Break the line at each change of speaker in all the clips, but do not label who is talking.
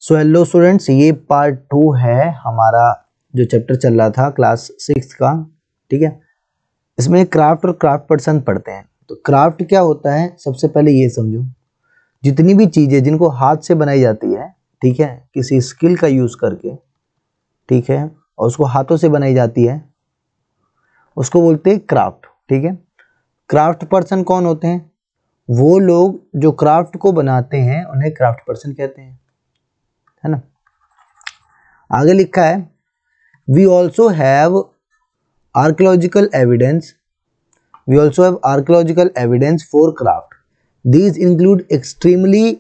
So hello students, ये part 2 है हमारा जो चैप्टर चल रहा था क्लास 6 का। ठीक है, इसमें क्राफ्ट और क्राफ्ट पर्सन पढ़ते हैं। तो क्राफ्ट क्या होता है, सबसे पहले ये समझो, जितनी भी चीज़ें जिनको हाथ से बनाई जाती है, ठीक है, किसी स्किल का यूज़ करके, ठीक है, और उसको हाथों से बनाई जाती है, उसको बोलते हैं क्राफ्ट। ठीक है, क्राफ्ट पर्सन कौन होते हैं? वो लोग जो क्राफ्ट को बनाते हैं उन्हें क्राफ्ट पर्सन कहते हैं, है ना। आगे लिखा है, we also have archaeological evidence for craft. These include extremely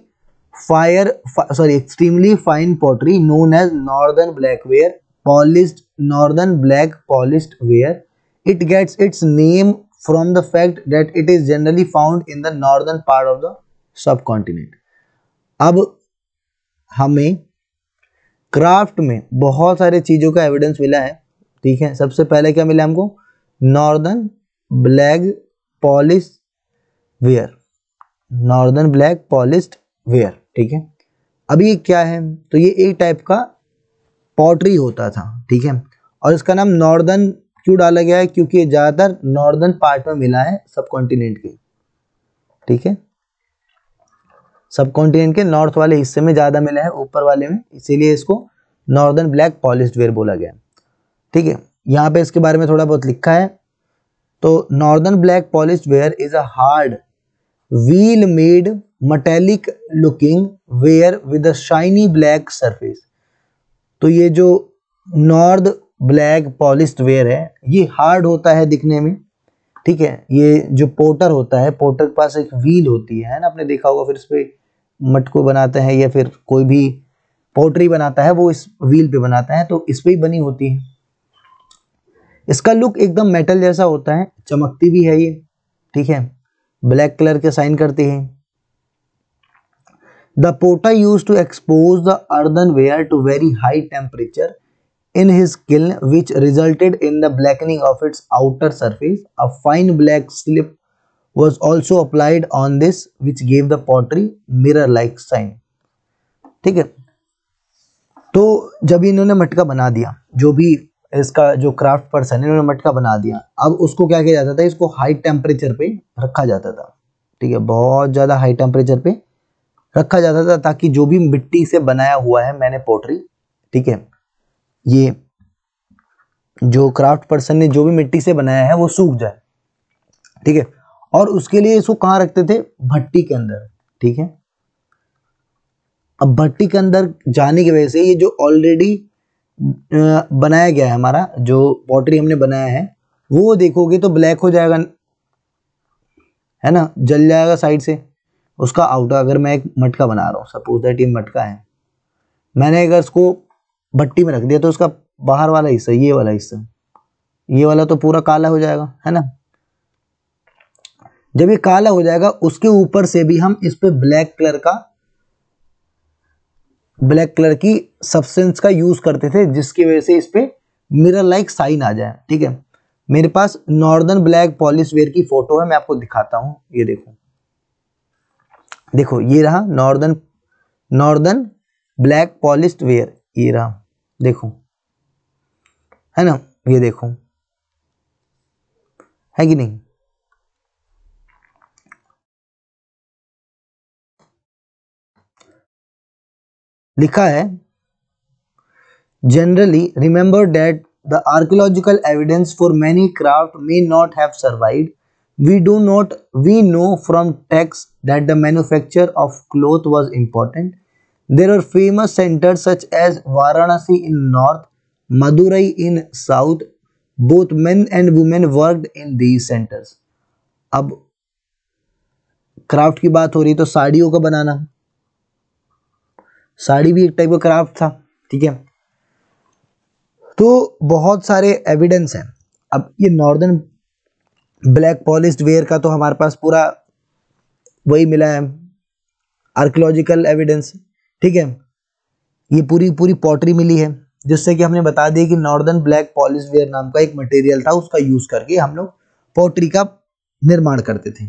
fine pottery known as northern black polished ware. It gets its name from the fact that it is generally found in the northern part of the subcontinent. अब हमें craft में बहुत सारे चीज़ों का evidence मिला है। ठीक है, सबसे पहले क्या मिला हमको? Northern Black Polished where. ठीक है, अब ये क्या है? तो ये एक टाइप का पॉटरी होता था। ठीक है, और इसका नाम नॉर्दर्न क्यों डाला गया है? क्योंकि ये ज़्यादातर नॉर्दर्न पार्ट में मिला है सब कॉन्टिनेंट के। ठीक है, सब कॉन्टिनेंट के नॉर्थ वाले हिस्से में ज़्यादा मिला है, ऊपर वाले में, इसीलिए इसको नॉर्दर्न ब्लैक पॉलिश्ड वेयर बोला गया। ठीक है, यहाँ पे इसके बारे में थोड़ा बहुत लिखा है। तो Northern Black Polished Ware is a hard wheel made metallic looking ware with a shiny black surface. तो ये जो नॉर्द ब्लैक पॉलिश्ड वेयर है, ये हार्ड होता है दिखने में। ठीक है, ये जो पोटर होता है, पोटर के पास एक व्हील होती है ना, आपने देखा होगा, फिर इस पे मटको बनाते हैं या फिर कोई भी पोटरी बनाता है वो इस व्हील पे बनाता है, तो इस पे ही बनी होती है। इसका लुक एकदम मेटल जैसा होता है, चमकती भी है ये। ठीक है, ब्लैक कलर के साइन करती है। The potter used to expose the earthenware to very high temperature in his kiln, which resulted in the blackening of its outer surface. A fine black slip was also applied on this, which gave the pottery mirror-like sign. ठीक है, तो जब इन्होंने मटका बना दिया, जो भी इसका जो क्राफ्ट पर्सन है, इन्होंने मटका बना दिया, अब उसको क्या किया जाता था? इसको हाई टेम्परेचर पे रखा जाता था। ठीक है, बहुत ज़्यादा हाई टेम्परेचर पे रखा जाता था, ताकि जो भी मिट्टी से बनाया हुआ है मैंने पोटरी, ठीक है, ये जो क्राफ्ट पर्सन ने जो भी मिट्टी से बनाया है वो सूख जाए। ठीक है, और उसके लिए इसको कहाँ रखते थे? भट्टी के अंदर। ठीक है, अब भट्टी के अंदर जाने की वजह से ये जो ऑलरेडी बनाया गया है, हमारा जो पॉटरी हमने बनाया है, वो देखोगे तो ब्लैक हो जाएगा, है ना, जल जाएगा साइड से उसका आउटर। अगर मैं एक मटका बना रहा हूँ, सपोज दैट ये मटका है, मैंने अगर इसको भट्टी में रख दिया तो उसका बाहर वाला हिस्सा, ये वाला तो पूरा काला हो जाएगा, है ना। जब ये काला हो जाएगा, उसके ऊपर से भी हम इस पे ब्लैक कलर की सब्सटेंस का यूज करते थे, जिसकी वजह से इस पे मिरर लाइक साइन आ जाए। ठीक है, मेरे पास नॉर्दर्न ब्लैक पॉलिश वेयर की फोटो है, मैं आपको दिखाता हूं। ये देखो, ये रहा नॉर्दर्न ब्लैक पॉलिश्ड वेयर, ये रहा, देखो, है ना, ये देखो, है कि नहीं? लिखा है, generally remember that the archaeological evidence for many craft may not have survived. We know from texts that the manufacture of cloth was important. There are famous centers such as Varanasi in north, Madurai in south. Both men and women worked in these centers. अब craft की बात हो रही, तो साड़ियों का बनाना, साड़ी भी एक टाइप का क्राफ्ट था। ठीक है, तो बहुत सारे एविडेंस हैं। अब ये नॉर्दर्न ब्लैक पॉलिश्ड वेयर का तो हमारे पास पूरा वही मिला है, आर्कियोलॉजिकल एविडेंस। ठीक है, ये पूरी पॉटरी मिली है, जिससे कि हमने बता दिया कि नॉर्दर्न ब्लैक पॉलिश्ड वेयर नाम का एक मटेरियल था, उसका यूज करके हम लोग पॉटरी का निर्माण करते थे।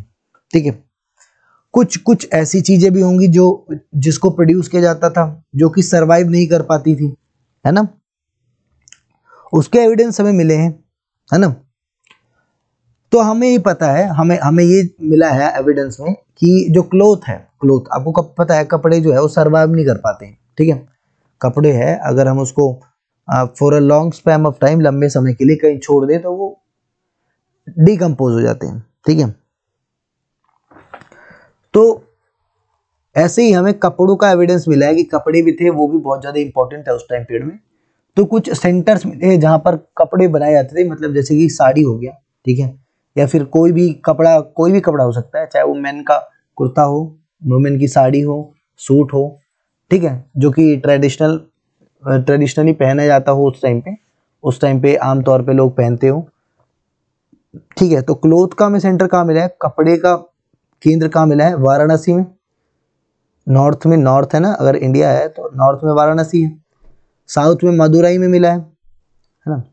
ठीक है, कुछ कुछ ऐसी चीजें भी होंगी जो जिसको प्रोड्यूस किया जाता था जो कि सरवाइव नहीं कर पाती थी, है ना, उसके एविडेंस हमें मिले हैं, है ना। तो हमें ये पता है, हमें हमें ये मिला है एविडेंस में कि जो क्लोथ है, क्लोथ आपको कब पता है, कपड़े जो है वो सरवाइव नहीं कर पाते हैं, ठीक है। कपड़े है अगर हम उसको for a long span of time, लंबे समय के लिए कहीं छोड़ दे तो वो डिकम्पोज हो जाते हैं, ठीक है। तो ऐसे ही हमें कपड़ों का एविडेंस मिला है कि कपड़े भी थे, वो भी बहुत ज़्यादा इंपॉर्टेंट है उस टाइम पीरियड में। तो कुछ सेंटर्स मिले जहाँ पर कपड़े बनाए जाते थे, मतलब जैसे कि साड़ी हो गया, ठीक है, या फिर कोई भी कपड़ा हो सकता है, चाहे वो मेन का कुर्ता हो, वुमेन की साड़ी हो, सूट हो, ठीक है, जो कि ट्रेडिशनली पहना जाता हो उस टाइम पे आमतौर पे लोग पहनते हो, ठीक है। तो क्लोथ का हमें सेंटर कहाँ मिला है, कपड़े का केंद्र कहाँ मिला है, वाराणसी में, नॉर्थ में, नॉर्थ है ना, अगर इंडिया है तो नॉर्थ में वाराणसी है, साउथ में मदुरई में मिला है ना।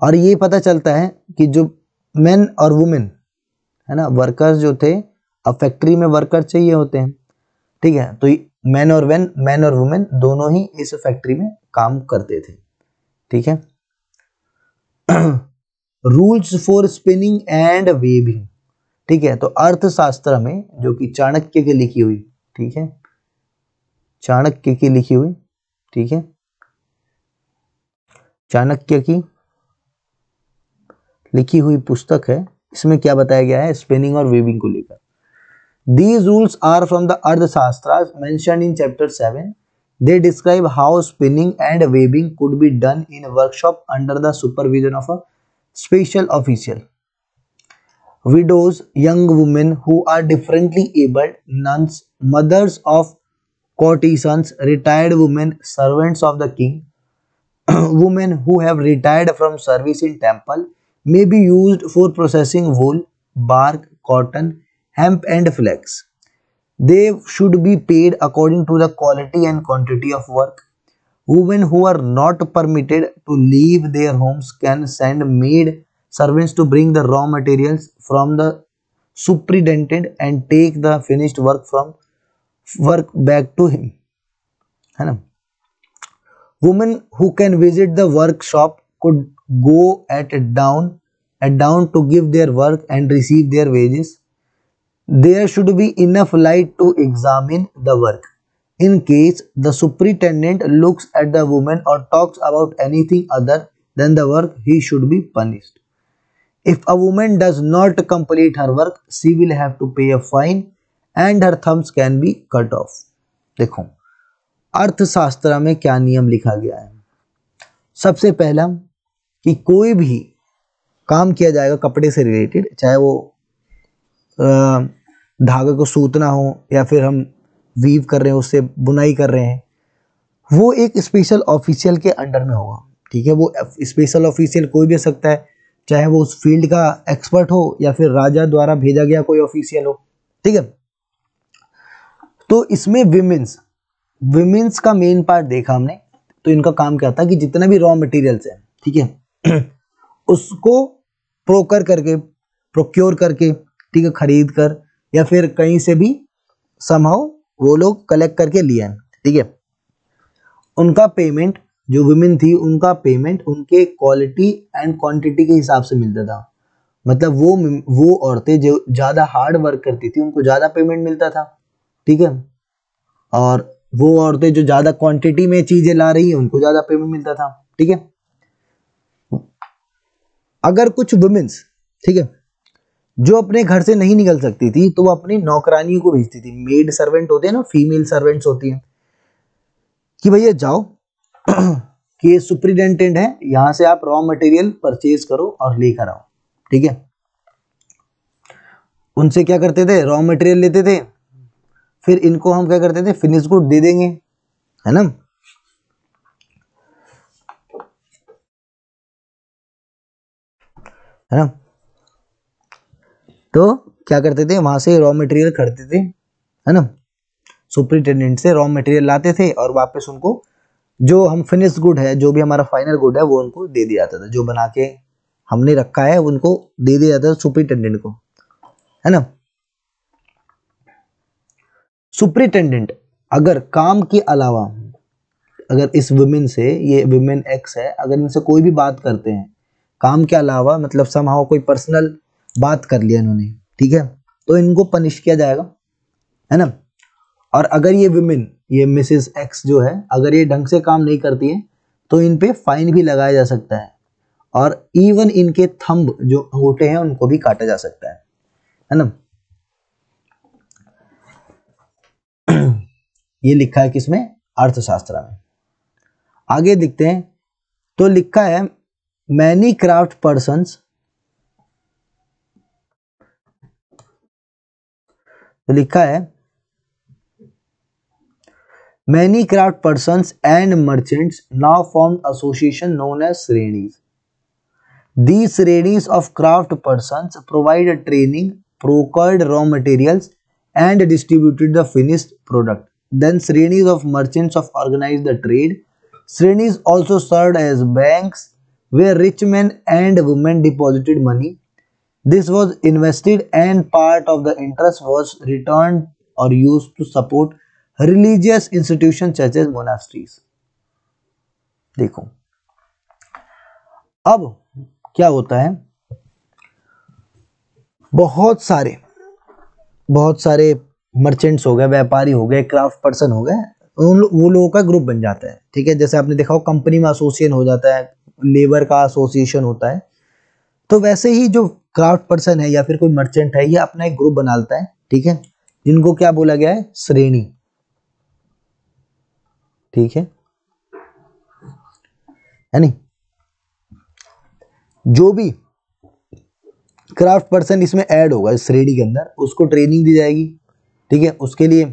और ये पता चलता है कि जो मेन और वुमेन है ना, वर्कर्स जो थे, अब फैक्ट्री में वर्कर चाहिए होते हैं, ठीक है, तो मैन और वुमेन दोनों ही इस फैक्ट्री में काम करते थे, ठीक है। Rules for spinning and weaving, ठीक है, तो अर्थशास्त्र में जो कि चाणक्य की लिखी हुई, ठीक है, चाणक्य की लिखी हुई, ठीक है, चाणक्य की लिखी हुई पुस्तक है, इसमें क्या बताया गया है स्पिनिंग और वेविंग को लेकर। These rules are from the Arthashastras mentioned in chapter 7. They describe how spinning and weaving could be done in a workshop under the supervision of a special official. Widows, young women who are differently abled, nuns, mothers of courtesans, retired women, servants of the king, women who have retired from service in temple may be used for processing wool, bark, cotton, hemp and flax. They should be paid according to the quality and quantity of work. Women who are not permitted to leave their homes can send maid servants to bring the raw materials from the superintendent and take the finished work back to him, है ना। Women who can visit the workshop could go at dawn to give their work and receive their wages. There should be enough light to examine the work. In case the superintendent looks at the woman or talks about anything other than the work, he should be punished. If a woman does not complete her work, she will have to pay a fine and her thumbs can be cut off. देखो अर्थशास्त्र में क्या नियम लिखा गया है। सबसे पहला कि कोई भी काम किया जाएगा कपड़े से रिलेटेड, चाहे वो धागे को सूतना हो या फिर हम वीव कर रहे हैं उससे बुनाई कर रहे हैं, वो एक स्पेशल ऑफिशियल के अंडर में होगा, ठीक है। वो स्पेशल ऑफिशियल कोई भी हो सकता है, चाहे वो उस फील्ड का एक्सपर्ट हो या फिर राजा द्वारा भेजा गया कोई ऑफिशियल हो, ठीक है। तो इसमें विमेंस का मेन पार्ट देखा हमने, तो इनका काम क्या था कि जितना भी रॉ मटेरियल्स है, ठीक है, उसको प्रोक्योर करके, ठीक है, खरीद कर या फिर कहीं से भी समहाउ वो लोग कलेक्ट करके लिए, ठीक है। उनका पेमेंट, जो वुमेन थी उनका पेमेंट उनके क्वालिटी एंड क्वांटिटी के हिसाब से मिलता था। मतलब वो औरतें जो ज़्यादा हार्ड वर्क करती थी उनको ज़्यादा पेमेंट मिलता था, ठीक है, और वो औरतें जो ज़्यादा क्वांटिटी में चीज़ें ला रही है उनको ज़्यादा पेमेंट मिलता था, ठीक है। अगर कुछ वुमेन्स, ठीक है, जो अपने घर से नहीं निकल सकती थी तो वो अपनी नौकरानियों को भेजती थी, मेड सर्वेंट होते हैं ना, फीमेल सर्वेंट्स होती हैं, कि भैया जाओ कि ये सुपरिटेंडेंट है, यहां से आप रॉ मटेरियल परचेज करो और लेकर आओ, ठीक है। उनसे क्या करते थे, रॉ मटेरियल लेते थे, फिर इनको हम क्या करते थे, फिनिश गुड दे देंगे, है ना। है ना, तो क्या करते थे, वहां से रॉ मटेरियल खरीदते थे, है ना, सुपरिटेंडेंट से रॉ मटेरियल लाते थे और वापस उनको जो हम फिनिश गुड है, जो भी हमारा फाइनल गुड है, वो उनको दे दिया जाता था, जो बना के हमने रखा है उनको दे दिया जाता था सुपरिटेंडेंट को, है ना। सुप्रिटेंडेंट अगर काम के अलावा, अगर इस वुमेन से, ये वुमेन एक्स है, अगर इनसे कोई भी बात करते हैं काम के अलावा, मतलब समहाउ कोई पर्सनल बात कर लिया इन्होंने, ठीक है, तो इनको पनिश किया जाएगा, है ना। और अगर ये वुमेन, ये मिसेस एक्स जो है, अगर ये ढंग से काम नहीं करती है तो इन पे फाइन भी लगाया जा सकता है, और इवन इनके थंब जो अंगूठे हैं उनको भी काटा जा सकता है ना। ये लिखा है किसमें, अर्थशास्त्र में। आगे देखते हैं, तो लिखा है मैनी क्राफ्ट पर्सन्स, तो लिखा है many craft persons and merchants now form association known as श्रेणीज। These श्रेणीज of craft persons provide training, procured raw materials, and distributed the finished product. Then श्रेणीज of merchants of organize the trade. श्रेणीज also served as banks where rich men and women deposited money. This was invested and part of the interest was returned or used to support religious institutions such as monasteries. देखो अब क्या होता है, बहुत सारे merchants हो गए, व्यापारी हो गए, क्राफ्ट पर्सन हो गए, वो लोगों का ग्रुप बन जाता है, ठीक है। जैसे आपने देखा हो कंपनी में एसोसिएशन हो जाता है, लेबर का एसोसिएशन होता है, तो वैसे ही जो क्राफ्ट पर्सन है या फिर कोई मर्चेंट है, ये अपना एक ग्रुप बनाता है, ठीक है, जिनको क्या बोला गया है, श्रेणी, ठीक है नहीं। जो भी क्राफ्ट पर्सन इसमें ऐड होगा इस श्रेणी के अंदर, उसको ट्रेनिंग दी जाएगी, ठीक है। उसके लिए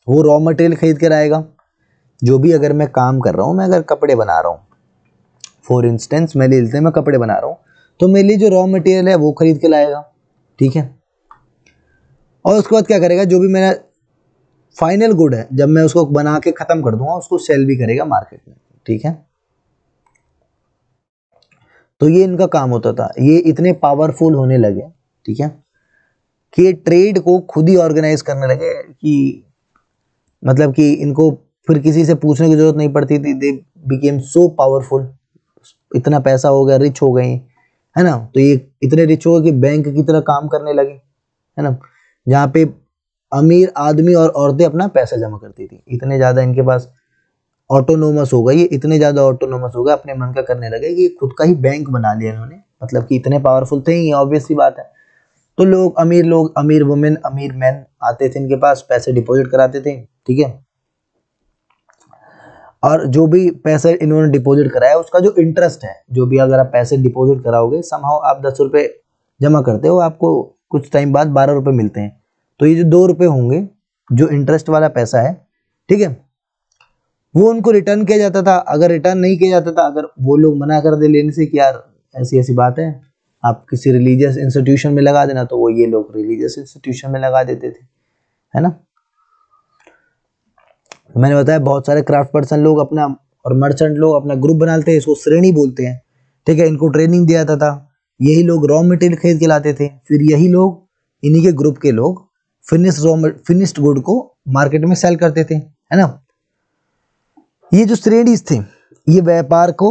वो रॉ मटेरियल खरीद कर आएगा। जो भी, अगर मैं काम कर रहा हूँ, मैं अगर कपड़े बना रहा हूँ, फॉर इंस्टेंस मैं ले लेते हैं, मैं कपड़े बना रहा हूँ, तो मेरे लिए जो रॉ मटेरियल है वो खरीद के लाएगा, ठीक है। और उसके बाद क्या करेगा, जो भी मेरा फाइनल गुड है, जब मैं उसको बना के खत्म कर दूंगा, उसको सेल भी करेगा मार्केट में, ठीक है। तो ये इनका काम होता था। ये इतने पावरफुल होने लगे, ठीक है, कि ये ट्रेड को खुद ही ऑर्गेनाइज करने लगे, कि मतलब कि इनको फिर किसी से पूछने की जरूरत नहीं पड़ती थी। दे बिकेम सो पावरफुल, इतना पैसा हो गया, रिच हो गए, है ना। तो ये इतने रिच हो गए कि बैंक की तरह काम करने लगे, है ना, जहाँ पे अमीर आदमी और औरतें अपना पैसा जमा करती थी। इतने ज़्यादा इनके पास ऑटोनोमस हो गए, ये इतने ज़्यादा ऑटोनोमस हो गए, अपने मन का करने लगे, कि खुद का ही बैंक बना लिया इन्होंने, मतलब कि इतने पावरफुल थे ही, ऑब्वियस सी बात है। तो लोग, अमीर वुमेन, अमीर मैन आते थे इनके पास, पैसे डिपॉजिट कराते थे, ठीक है। और जो भी पैसे इन्होंने डिपॉजिट कराया, उसका जो इंटरेस्ट है, जो भी अगर आप पैसे डिपॉजिट कराओगे, समहाउ आप 10 रुपये जमा करते हो, आपको कुछ टाइम बाद 12 रुपये मिलते हैं। तो ये जो 2 रुपये होंगे, जो इंटरेस्ट वाला पैसा है, ठीक है, वो उनको रिटर्न किया जाता था। अगर रिटर्न नहीं किया जाता था, अगर वो लोग मना कर दे लेने से कि यार ऐसी ऐसी बात है, आप किसी रिलीजियस इंस्टीट्यूशन में लगा देना, तो वो ये लोग रिलीजियस इंस्टीट्यूशन में लगा देते थे, है ना। मैंने बताया बहुत सारे क्राफ्ट पर्सन लोग अपना, और मर्चेंट लोग अपना ग्रुप बनाते हैं, इसको श्रेणी बोलते हैं, ठीक है। इनको ट्रेनिंग दिया जाता था, यही लोग रॉ मटेरियल खरीद के लाते थे, फिर यही लोग, इन्हीं के ग्रुप के लोग फिनिश्ड गुड को मार्केट में सेल करते थे, है ना। ये जो श्रेणीज थे, ये व्यापार को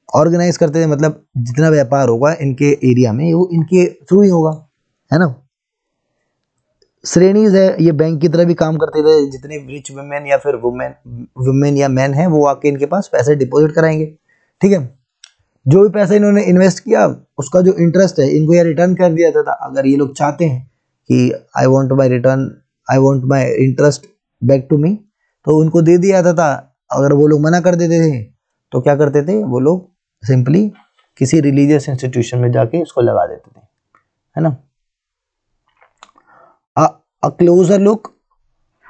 ऑर्गेनाइज करते थे, मतलब जितना व्यापार होगा इनके एरिया में, वो इनके थ्रू ही होगा, है ना। श्रेणीज है, ये बैंक की तरह भी काम करते थे। जितने रिच वुमेन या फिर वुमेन या मैन है, वो आके इनके पास पैसे डिपॉजिट कराएंगे, ठीक है। जो भी पैसा इन्होंने इन्वेस्ट किया, उसका जो इंटरेस्ट है, इनको यह रिटर्न कर दिया जाता था। अगर ये लोग चाहते हैं कि I want my interest back to me, तो उनको दे दिया जाता था। अगर वो लोग मना कर देते थे, तो क्या करते थे वो लोग, सिंपली किसी रिलीजियस इंस्टीट्यूशन में जाके इसको लगा देते थे, है ना। A closer look,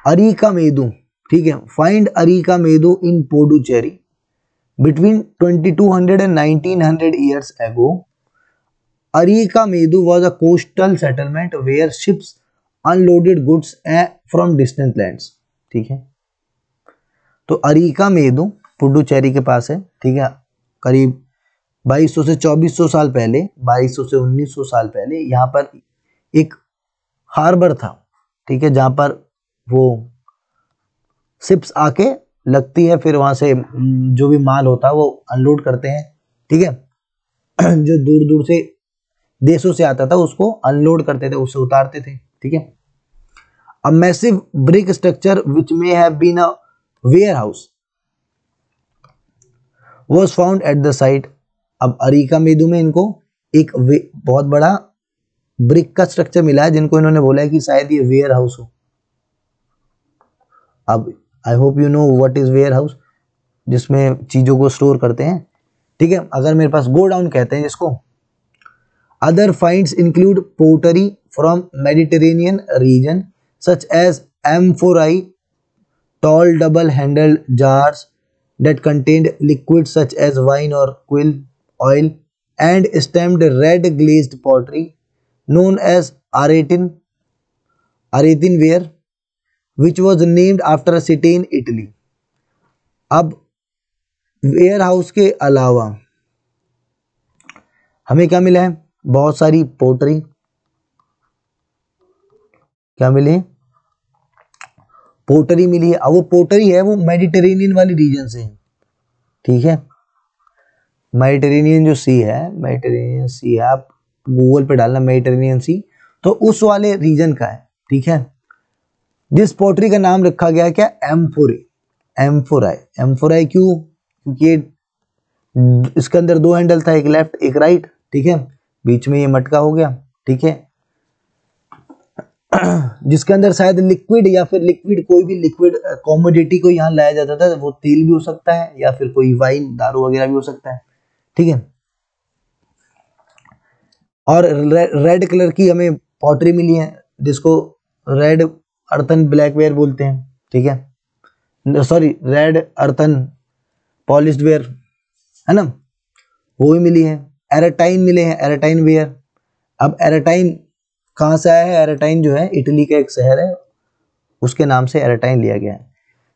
Arikamedu, ठीक है, find Arikamedu in Puducherry between 2200 and 1900 years ago. Arika Medu was a coastal settlement where ships unloaded goods from distant lands, ठीक है। तो अरिका मेदू पुडुचेरी के पास है, ठीक है। करीब 2200 से 2400 साल पहले, 2200 से 1900 साल पहले यहाँ पर एक हार्बर था, ठीक है, जहाँ पर वो शिप्स आके लगती है, फिर वहां से जो भी माल होता है वो अनलोड करते हैं, ठीक है। जो दूर दूर से देशों से आता था उसको अनलोड करते थे, उससे उतारते थे, ठीक है। A massive brick structure which may have been a warehouse was found at the site. अब अरिका मेदू में इनको एक बहुत बड़ा ब्रिक का स्ट्रक्चर मिला है, जिनको इन्होंने बोला है कि शायद ये वेयर हाउस हो। अब I hope you know what is warehouse, जिसमें चीजों को स्टोर करते हैं, ठीक है। अगर मेरे पास गोडाउन कहते हैं जिसको। Other finds include pottery from Mediterranean region such as amphorae, tall double-handled jars that contained liquids such as wine or quill oil, and stamped red glazed pottery known as Arethinware, which was named after a city in Italy. अब ware house के अलावा हमें क्या मिला है? बहुत सारी पोटरी, क्या मिली? पोटरी मिली है। अब वो पोटरी है वो मेडिटेरेनियन वाली रीजन से है, ठीक है। मेडिटेरेनियन जो सी है, मेडिटेरेनियन सी है, आप गूगल पे डालना मेडिटेरेनियन सी, तो उस वाले रीजन का है, ठीक है। जिस पोटरी का नाम रखा गया है क्या? एम्फोरे, एम्फोराई। एम्फोराई क्यों? क्योंकि इसके अंदर दो हैंडल था, एक लेफ्ट एक राइट, ठीक है। बीच में ये मटका हो गया, ठीक है। जिसके अंदर शायद लिक्विड या फिर लिक्विड कोई भी लिक्विड कॉमोडिटी को यहाँ लाया जाता था। वो तेल भी हो सकता है या फिर कोई वाइन दारू वगैरह भी हो सकता है, ठीक है। और रेड कलर की हमें पॉटरी मिली है, जिसको रेड अर्थन ब्लैकवेयर बोलते हैं, ठीक है। Sorry, red earthen polished where, है ना, वो भी मिली है। एराटाइन मिले हैं, एराटाइन वेयर। अब एराटाइन कहाँ से आया है? एराटाइन जो है इटली का एक शहर है, उसके नाम से एराटाइन लिया गया है।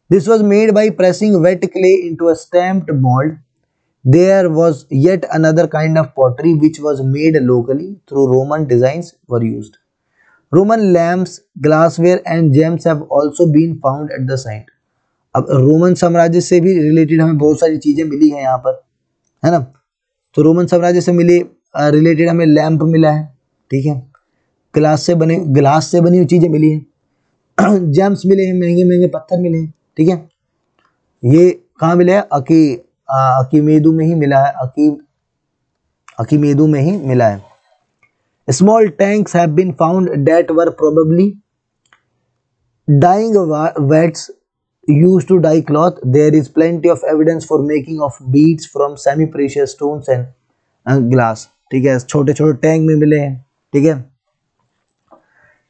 This was made by pressing wait clay into a stamped mould. There was yet another kind of pottery which was made locally through Roman designs were used. Roman lamps, glassware and gems have also been found at the site. अब Roman साम्राज्य से भी related हमें बहुत सारी चीजें मिली हैं यहाँ पर, है ना। तो रोमन साम्राज्य से मिली रिलेटेड हमें लैंप मिला है, ठीक है। ग्लास से बनी हुई चीजें मिली हैं। जेम्स मिले हैं, महंगे महंगे पत्थर मिले हैं, ठीक है। ये कहाँ मिले हैं? अकीमेदू में ही मिला है, अकीमेदू में ही मिला है। Small tanks have been found that were probably dyeing vats used to dye cloth. There is plenty of evidence for making of beads from semi precious stones and glass, ठीक है। छोटे छोटे टैंक में मिले हैं, ठीक है,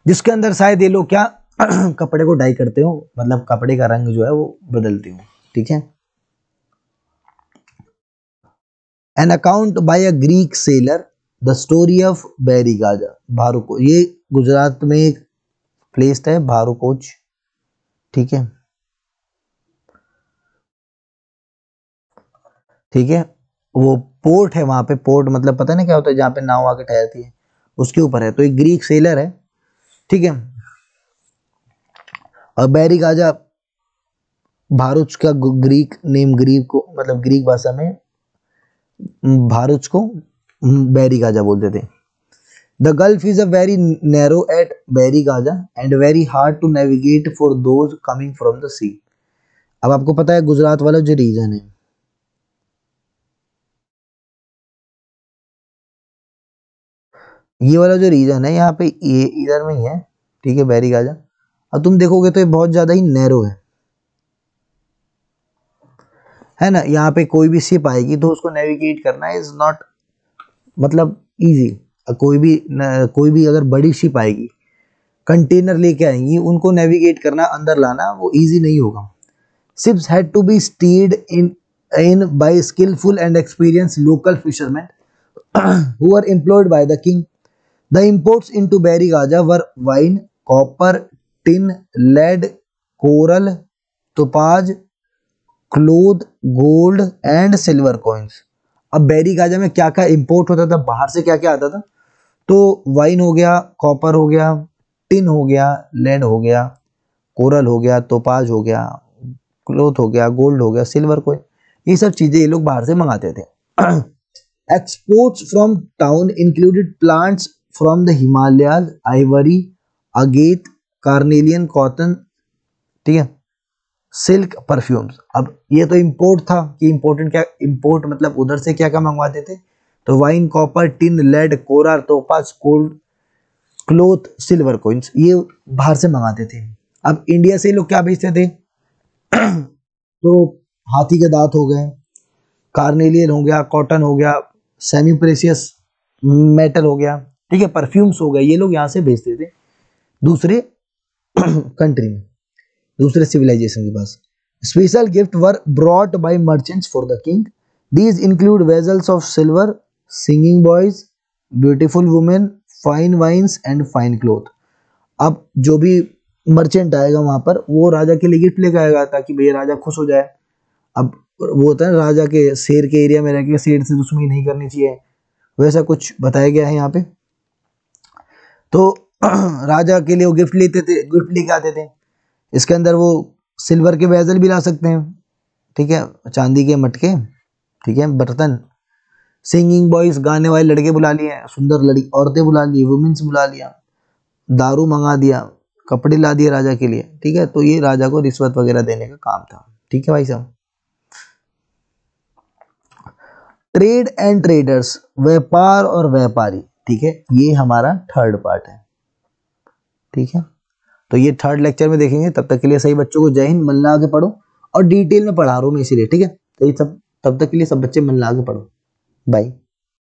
जिसके अंदर शायद ये लोग क्या कपड़े को डाई करते हो, मतलब कपड़े का रंग जो है वो बदलते हो, ठीक है। An account by a Greek sailor, the story of Berigaja, भारूकोच। ये गुजरात में एक प्लेस है भारूकोच, ठीक है, ठीक है। वो पोर्ट है, वहां पे पोर्ट मतलब पता नहीं क्या होता है, जहाँ पे नाव आके ठहरती है, उसके ऊपर है। तो एक ग्रीक सेलर है, ठीक है। और बैरिगाजा भारूच का ग्रीक नेम, ग्रीक को मतलब ग्रीक भाषा में भारूच को बैरिगाजा बोलते थे। The gulf is a very narrow at Barygaza and very hard to navigate for those coming from the sea. अब आपको पता है गुजरात वाला जो रीजन है, ये वाला जो रीजन है यहाँ पे ये इधर में ही है, ठीक है, बैरिगाजा। अब तुम देखोगे तो ये बहुत ज्यादा ही नैरो है ना। यहाँ पे कोई भी शिप आएगी तो उसको नेविगेट करना इज नॉट मतलब इजी। कोई भी अगर बड़ी शिप आएगी, कंटेनर लेके आएंगी, उनको नेविगेट करना, अंदर लाना वो इजी नहीं होगा। Ships had to be steered in by skilful and experience local fisherman who were employed by the king. The imports into Berigaja were wine, copper, tin, lead, coral, topaz, cloth, gold and silver coins. अब बैरिगाजा में क्या क्या import होता था, बाहर से क्या क्या आता था? तो वाइन हो गया, कॉपर हो गया, टिन हो गया, लेड हो गया, कोरल हो गया, टोपाज हो गया, क्लोथ हो गया, गोल्ड हो गया, सिल्वर कोइन, ये सब चीजें ये लोग बाहर से मंगाते थे। Exports from town included plants from the Himalayas, Ivory, agate, carnelian, cotton, ठीक है, सिल्क, परफ्यूम्स। अब ये तो इंपोर्ट था कि इंपोर्टेंट क्या, इंपोर्ट मतलब उधर से क्या क्या मंगवाते थे, तो wine, copper, tin, lead, coral, topaz, gold, cloth, silver coins, ये बाहर से मंगाते थे। अब इंडिया से लोग क्या भेजते थे, तो हाथी के दांत हो गए, कार्नेलियन हो गया, कॉटन हो गया, सेमी प्रेशियस मेटल हो गया, ठीक है, परफ्यूम्स हो गए, ये लोग यहाँ से भेजते थे दूसरे कंट्री में, दूसरे सिविलाइजेशन के पास। Special gift were brought by merchants for the king, these include vessels of silver, singing boys, beautiful women, fine wines and fine cloth. अब जो भी मर्चेंट आएगा वहां पर, वो राजा के लिए गिफ्ट लेकर आएगा ताकि भैया राजा खुश हो जाए। अब वो होता है ना, राजा के शेर के एरिया में रह के शेर से दुश्मनी नहीं करनी चाहिए, वैसा कुछ बताया गया है यहाँ पे। तो राजा के लिए वो गिफ्ट लेते थे, गिफ्ट लेके आते थे। इसके अंदर वो सिल्वर के वेजल भी ला सकते हैं, ठीक है, चांदी के मटके, ठीक है, बर्तन। सिंगिंग बॉयज, गाने वाले लड़के बुला लिए, सुंदर लड़की औरतें बुला ली, वुमेन्स बुला लिया, दारू मंगा दिया, कपड़े ला दिए राजा के लिए, ठीक है। तो ये राजा को रिश्वत वगैरह देने का काम था, ठीक है भाई साहब। ट्रेड एंड ट्रेडर्स, व्यापार और व्यापारी, ठीक है, ये हमारा थर्ड पार्ट है, ठीक है। तो ये थर्ड लेक्चर में देखेंगे। तब तक के लिए सही बच्चों को जय हिंद, मन लगा के पढ़ो, और डिटेल में पढ़ा रहा हूँ मैं इसीलिए, ठीक है। तो ये सब तब तक के लिए सब बच्चे मन लगा के पढ़ो। बाय।